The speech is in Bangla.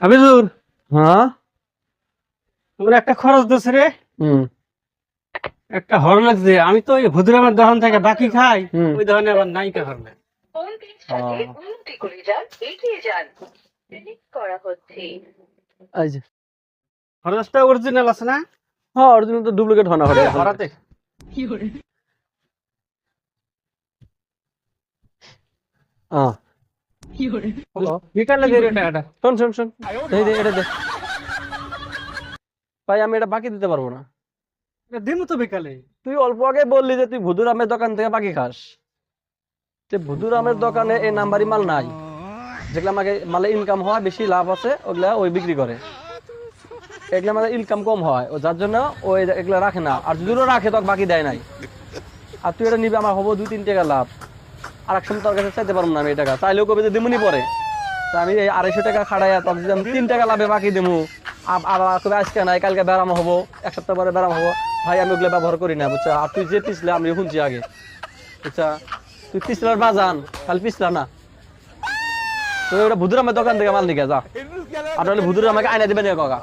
হাবিজুর, হ্যাঁ। তোর একটা খরচ দিচ্ছে রে। একটা হর লাগছে। আমি তো ওই হুজুরামের দোকান থেকে বাকি খাই, ওই দোকানে আবার নাইকা হরলে। এই যে খরচটা অরিজিনাল আছে না? হ্যাঁ, অরিজিনাল তো ডুপ্লিকেট হয় না এ, হরাতে হ্যাঁ। বিকালে দে রে টাকাটা। শোন শোন শোন, এই দে, এটা দে ভাই, আমি এটা বাকি দিতে পারবো না। দিমু তো বিকালে। তুই অল্প আগে বললি যে তুই ভুদুরামের দোকান থেকে বাকি খাস। ভুদুরামের দোকানে এই নাম্বারি মাল নাই, যেগুলো আমাকে মালে ইনকাম হয়, বেশি লাভ আছে, ওগুলা ওই বিক্রি করে। এগুলা আমাদের ইনকাম কম হয়, ও যার জন্য ওই এগুলা রাখে না। আর যদিও রাখে তো বাকি দেয় নাই। আর তুই এটা নিবি, আমার হবো 2-3 টাকা লাভ। আর এক সময় তোর কাছে চাইতে পারবো না আমি এই টাকা, চাইলেও কবে যে দিমুনি পরে। তা আমি এই 250 টাকা খাড়াইয়া তোর যদি আমি 3 টাকা লাভে বাকি দেবো, আবার কবে আজকে নাই কালকে ব্যারাম হবো, এক সপ্তাহ পরে ব্যারাম হবো, ভাই আমি ওগুলো ব্যবহার করি না, বুঝছা। আর তুই যে পিছলে আমি শুনছি আগে, বুঝছা। তুই পিছলার বাজান, খালি পিছলা না। তুই ওটা ভুদুরামের দোকান থেকে মাল নিকে যা, আপনার ভুদুর আমাকে আয়না দিবেন কাকা।